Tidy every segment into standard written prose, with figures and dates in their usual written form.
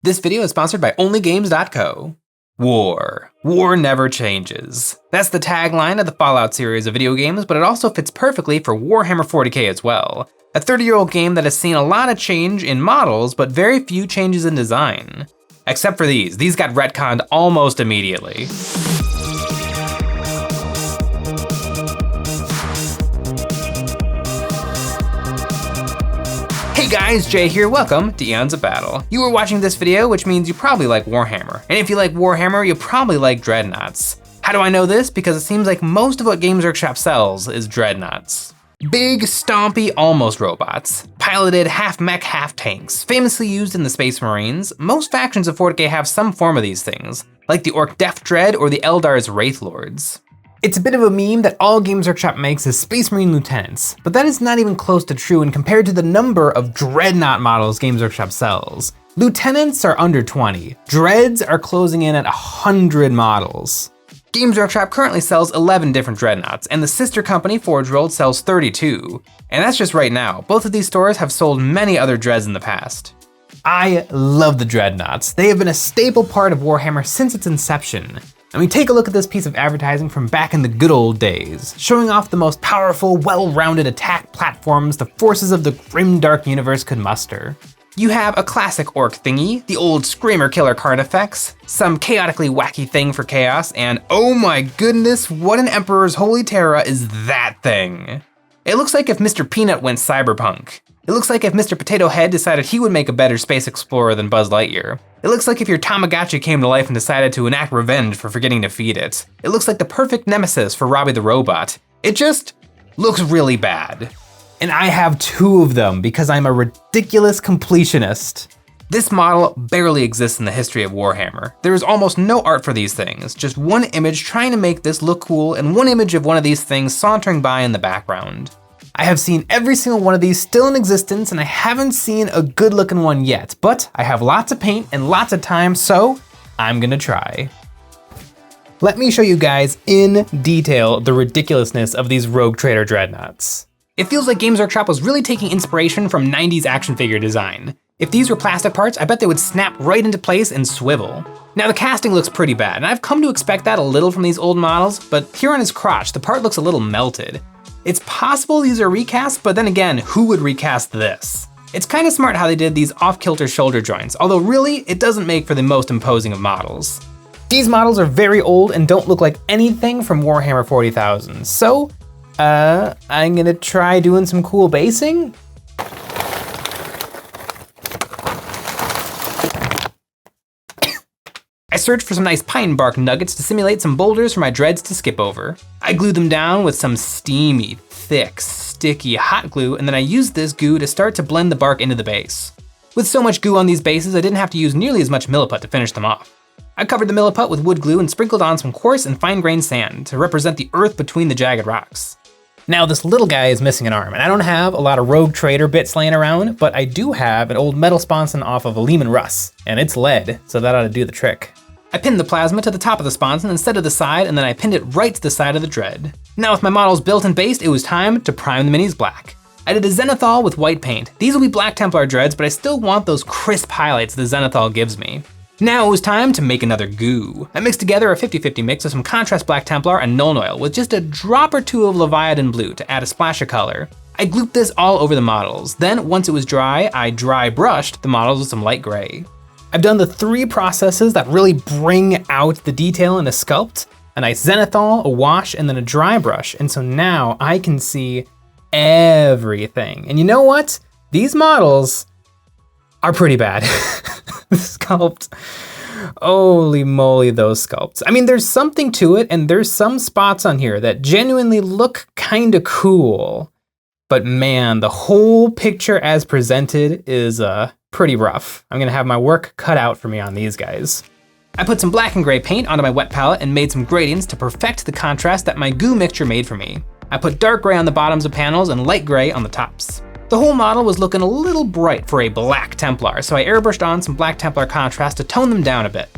This video is sponsored by OnlyGames.co. War. War never changes. That's the tagline of the Fallout series of video games, but it also fits perfectly for Warhammer 40k as well. A 30-year-old game that has seen a lot of change in models, but very few changes in design. Except for these. These got retconned almost immediately. Hey guys, Jay here, welcome to Eons of Battle. You are watching this video, which means you probably like Warhammer. And if you like Warhammer, you probably like Dreadnoughts. How do I know this? Because it seems like most of what Games Workshop sells is Dreadnoughts. Big, stompy, almost robots. Piloted half-mech, half-tanks. Famously used in the Space Marines, most factions of 40k have some form of these things, like the Orc Death Dread or the Eldar's Wraith Lords. It's a bit of a meme that all Games Workshop makes is Space Marine Lieutenants, but that is not even close to true when compared to the number of Dreadnought models Games Workshop sells. Lieutenants are under 20. Dreads are closing in at 100 models. Games Workshop currently sells 11 different Dreadnoughts, and the sister company, Forge World, sells 32. And that's just right now. Both of these stores have sold many other Dreads in the past. I love the Dreadnoughts. They have been a staple part of Warhammer since its inception. I mean, take a look at this piece of advertising from back in the good old days, showing off the most powerful, well-rounded attack platforms the forces of the grim dark universe could muster. You have a classic orc thingy, the old Screamer Killer card effects, some chaotically wacky thing for chaos, and oh my goodness, what an Emperor's Holy Terra is that thing. It looks like if Mr. Peanut went cyberpunk. It looks like if Mr. Potato Head decided he would make a better space explorer than Buzz Lightyear. It looks like if your Tamagotchi came to life and decided to enact revenge for forgetting to feed it. It looks like the perfect nemesis for Robbie the Robot. It just looks really bad. And I have two of them because I'm a ridiculous completionist. This model barely exists in the history of Warhammer. There is almost no art for these things, just one image trying to make this look cool and one image of one of these things sauntering by in the background. I have seen every single one of these still in existence, and I haven't seen a good looking one yet, but I have lots of paint and lots of time, so I'm gonna try. Let me show you guys in detail the ridiculousness of these Rogue Trader Dreadnoughts. It feels like Games Workshop was really taking inspiration from 90s action figure design. If these were plastic parts, I bet they would snap right into place and swivel. Now the casting looks pretty bad, and I've come to expect that a little from these old models, but here on his crotch, the part looks a little melted. It's possible these are recast, but then again, who would recast this? It's kind of smart how they did these off-kilter shoulder joints, although really, it doesn't make for the most imposing of models. These models are very old and don't look like anything from Warhammer 40,000, so, I'm gonna try doing some cool basing. I searched for some nice pine bark nuggets to simulate some boulders for my dreads to skip over. I glued them down with some steamy, thick, sticky hot glue, and then I used this goo to start to blend the bark into the base. With so much goo on these bases, I didn't have to use nearly as much milliput to finish them off. I covered the milliput with wood glue and sprinkled on some coarse and fine-grained sand to represent the earth between the jagged rocks. Now this little guy is missing an arm, and I don't have a lot of Rogue Trader bits laying around, but I do have an old metal sponson off of a Lehman Russ, and it's lead, so that ought to do the trick. I pinned the plasma to the top of the sponson instead of the side, and then I pinned it right to the side of the dread. Now with my models built and based, it was time to prime the minis black. I did a zenithal with white paint. These will be Black Templar dreads, but I still want those crisp highlights the zenithal gives me. Now it was time to make another goo. I mixed together a 50-50 mix of some contrast Black Templar and Nuln Oil with just a drop or two of Leviathan Blue to add a splash of color. I glooped this all over the models. Then once it was dry, I dry brushed the models with some light gray. I've done the three processes that really bring out the detail in a sculpt: a nice zenithal, a wash, and then a dry brush. And so now I can see everything. And you know what? These models are pretty bad. The sculpt, holy moly, those sculpts. I mean, there's something to it, and there's some spots on here that genuinely look kinda cool. But man, the whole picture as presented is pretty rough. I'm gonna have my work cut out for me on these guys. I put some black and gray paint onto my wet palette and made some gradients to perfect the contrast that my goo mixture made for me. I put dark gray on the bottoms of panels and light gray on the tops. The whole model was looking a little bright for a Black Templar, so I airbrushed on some Black Templar contrast to tone them down a bit.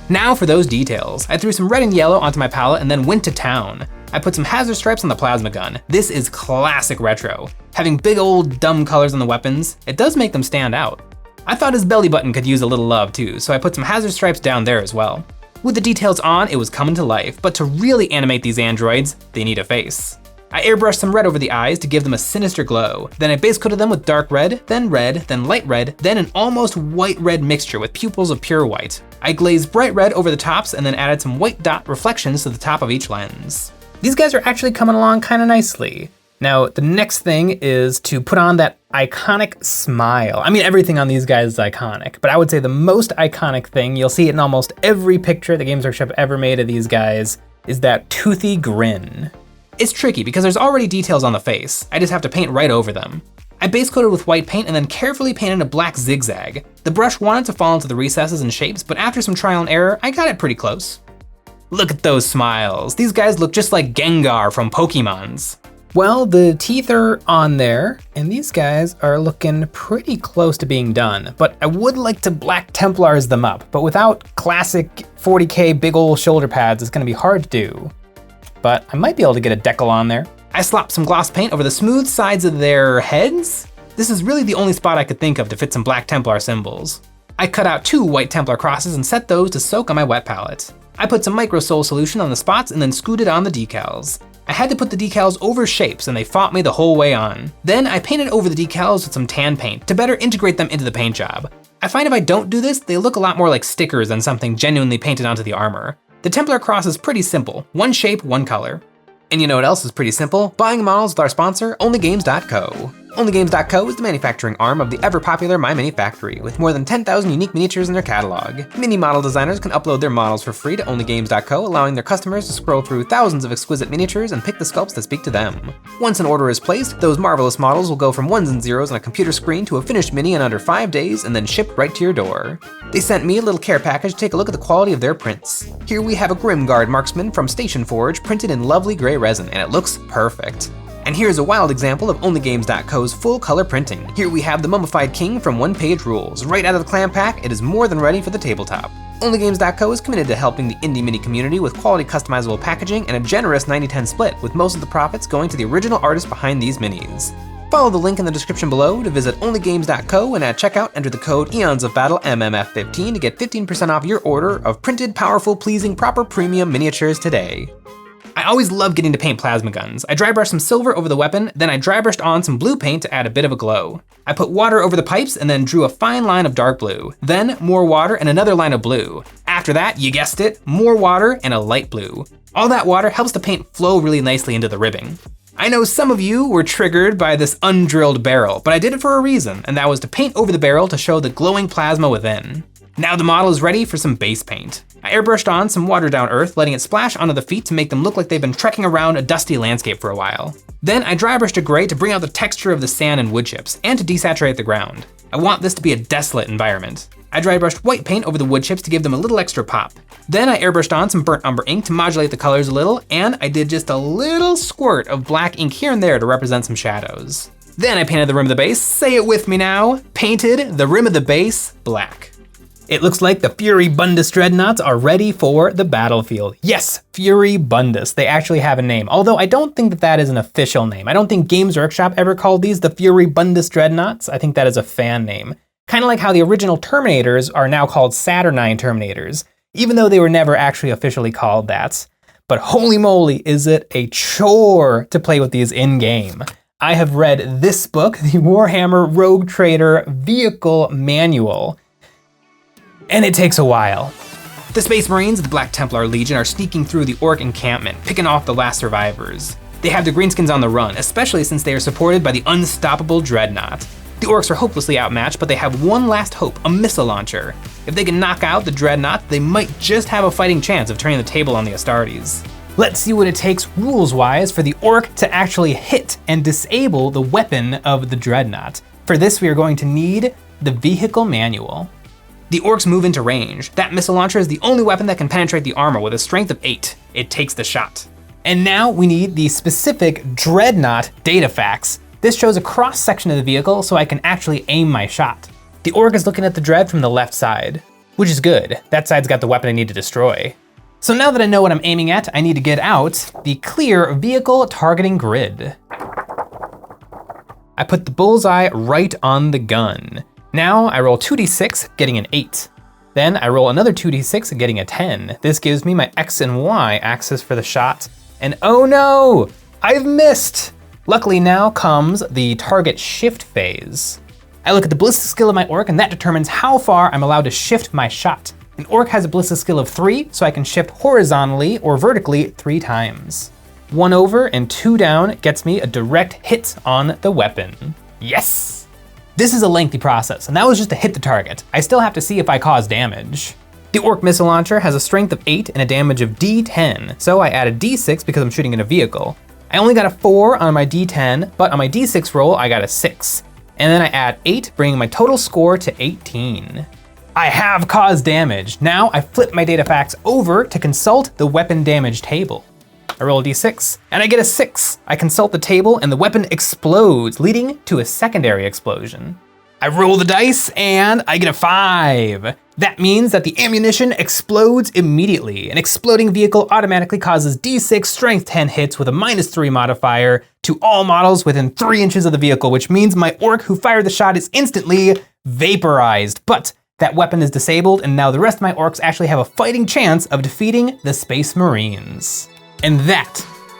Now for those details. I threw some red and yellow onto my palette and then went to town. I put some hazard stripes on the plasma gun. This is classic retro. Having big old dumb colors on the weapons, it does make them stand out. I thought his belly button could use a little love too, so I put some hazard stripes down there as well. With the details on, it was coming to life, but to really animate these androids, they need a face. I airbrushed some red over the eyes to give them a sinister glow. Then I base coated them with dark red, then light red, then an almost white red mixture with pupils of pure white. I glazed bright red over the tops and then added some white dot reflections to the top of each lens. These guys are actually coming along kind of nicely. Now, the next thing is to put on that iconic smile. I mean, everything on these guys is iconic, but I would say the most iconic thing, you'll see it in almost every picture the Games Workshop ever made of these guys, is that toothy grin. It's tricky because there's already details on the face. I just have to paint right over them. I base coated with white paint and then carefully painted a black zigzag. The brush wanted to fall into the recesses and shapes, but after some trial and error, I got it pretty close. Look at those smiles. These guys look just like Gengar from Pokemon's. Well, the teeth are on there, and these guys are looking pretty close to being done, but I would like to Black Templars them up, but without classic 40K big ol' shoulder pads, it's gonna be hard to do. But I might be able to get a decal on there. I slopped some gloss paint over the smooth sides of their heads. This is really the only spot I could think of to fit some Black Templar symbols. I cut out 2 white Templar crosses and set those to soak on my wet palette. I put some microsol solution on the spots and then scooted on the decals. I had to put the decals over shapes and they fought me the whole way on. Then I painted over the decals with some tan paint to better integrate them into the paint job. I find if I don't do this, they look a lot more like stickers than something genuinely painted onto the armor. The Templar cross is pretty simple, one shape, one color. And you know what else is pretty simple? Buying models with our sponsor, OnlyGames.co. OnlyGames.co is the manufacturing arm of the ever-popular My Mini Factory, with more than 10,000 unique miniatures in their catalog. Mini model designers can upload their models for free to OnlyGames.co, allowing their customers to scroll through thousands of exquisite miniatures and pick the sculpts that speak to them. Once an order is placed, those marvelous models will go from ones and zeros on a computer screen to a finished mini in under 5 days and then shipped right to your door. They sent me a little care package to take a look at the quality of their prints. Here we have a Grimguard marksman from Station Forge printed in lovely gray resin, and it looks perfect. And here's a wild example of OnlyGames.co's full color printing. Here we have the Mummified King from One Page Rules. Right out of the clam pack, it is more than ready for the tabletop. OnlyGames.co is committed to helping the indie mini community with quality customizable packaging and a generous 90-10 split, with most of the profits going to the original artist behind these minis. Follow the link in the description below to visit OnlyGames.co and at checkout enter the code EonsOfBattle MMF15 to get 15% off your order of printed, powerful, pleasing, proper premium miniatures today. I always love getting to paint plasma guns. I dry brushed some silver over the weapon, then I dry brushed on some blue paint to add a bit of a glow. I put water over the pipes and then drew a fine line of dark blue. Then more water and another line of blue. After that, you guessed it, more water and a light blue. All that water helps the paint flow really nicely into the ribbing. I know some of you were triggered by this undrilled barrel, but I did it for a reason, and that was to paint over the barrel to show the glowing plasma within. Now the model is ready for some base paint. I airbrushed on some watered down earth, letting it splash onto the feet to make them look like they've been trekking around a dusty landscape for a while. Then I dry brushed a gray to bring out the texture of the sand and wood chips, and to desaturate the ground. I want this to be a desolate environment. I dry brushed white paint over the wood chips to give them a little extra pop. Then I airbrushed on some burnt umber ink to modulate the colors a little, and I did just a little squirt of black ink here and there to represent some shadows. Then I painted the rim of the base, say it with me now, painted the rim of the base black. It looks like the Furibundus Dreadnoughts are ready for the battlefield. Yes, Furibundus, they actually have a name. Although I don't think that that is an official name. I don't think Games Workshop ever called these the Furibundus Dreadnoughts. I think that is a fan name. Kind of like how the original Terminators are now called Saturnine Terminators, even though they were never actually officially called that. But holy moly, is it a chore to play with these in-game. I have read this book, the Warhammer Rogue Trader Vehicle Manual, and it takes a while. The Space Marines of the Black Templar Legion are sneaking through the Orc encampment, picking off the last survivors. They have the Greenskins on the run, especially since they are supported by the unstoppable Dreadnought. The Orcs are hopelessly outmatched, but they have one last hope, a missile launcher. If they can knock out the Dreadnought, they might just have a fighting chance of turning the table on the Astartes. Let's see what it takes rules-wise for the Orc to actually hit and disable the weapon of the Dreadnought. For this, we are going to need the Vehicle Manual. The Orcs move into range. That missile launcher is the only weapon that can penetrate the armor with a strength of 8. It takes the shot. And now we need the specific Dreadnought data facts. This shows a cross-section of the vehicle so I can actually aim my shot. The Orc is looking at the Dread from the left side, which is good. That side's got the weapon I need to destroy. So now that I know what I'm aiming at, I need to get out the clear vehicle targeting grid. I put the bullseye right on the gun. Now I roll 2d6, getting an 8. Then I roll another 2d6, getting a 10. This gives me my X and Y axis for the shot. And oh no, I've missed. Luckily now comes the target shift phase. I look at the ballistic skill of my orc and that determines how far I'm allowed to shift my shot. An orc has a ballistic skill of 3, so I can shift horizontally or vertically 3 times. 1 over and 2 down gets me a direct hit on the weapon. Yes! This is a lengthy process, and that was just to hit the target. I still have to see if I cause damage. The orc missile launcher has a strength of 8 and a damage of D10, so I add a D6 because I'm shooting in a vehicle. I only got a 4 on my D10, but on my D6 roll, I got a 6. And then I add 8, bringing my total score to 18. I have caused damage. Now I flip my data facts over to consult the weapon damage table. I roll a d6, and I get a 6. I consult the table, and the weapon explodes, leading to a secondary explosion. I roll the dice, and I get a 5. That means that the ammunition explodes immediately. An exploding vehicle automatically causes d6 strength 10 hits with a -3 modifier to all models within 3 inches of the vehicle, which means my orc who fired the shot is instantly vaporized. But that weapon is disabled, and now the rest of my orcs actually have a fighting chance of defeating the Space Marines. And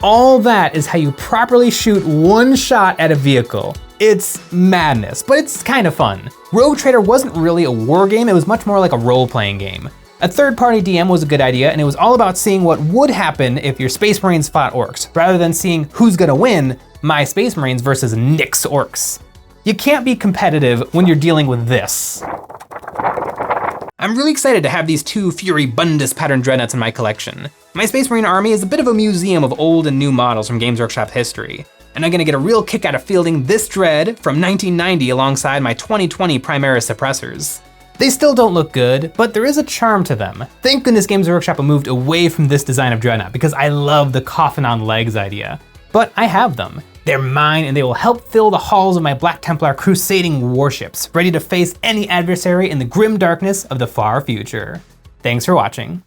all that is how you properly shoot one shot at a vehicle. It's madness, but it's kind of fun. Rogue Trader wasn't really a war game, it was much more like a role-playing game. A third-party DM was a good idea, and it was all about seeing what would happen if your Space Marines fought orcs, rather than seeing who's gonna win, my Space Marines versus Nick's orcs. You can't be competitive when you're dealing with this. I'm really excited to have these 2 Fury Bundus pattern dreadnoughts in my collection. My Space Marine army is a bit of a museum of old and new models from Games Workshop history, and I'm gonna get a real kick out of fielding this dread from 1990 alongside my 2020 Primaris suppressors. They still don't look good, but there is a charm to them. Thank goodness Games Workshop moved away from this design of dreadnought because I love the coffin on legs idea. But I have them. They're mine and they will help fill the halls of my Black Templar crusading warships, ready to face any adversary in the grim darkness of the far future. Thanks for watching.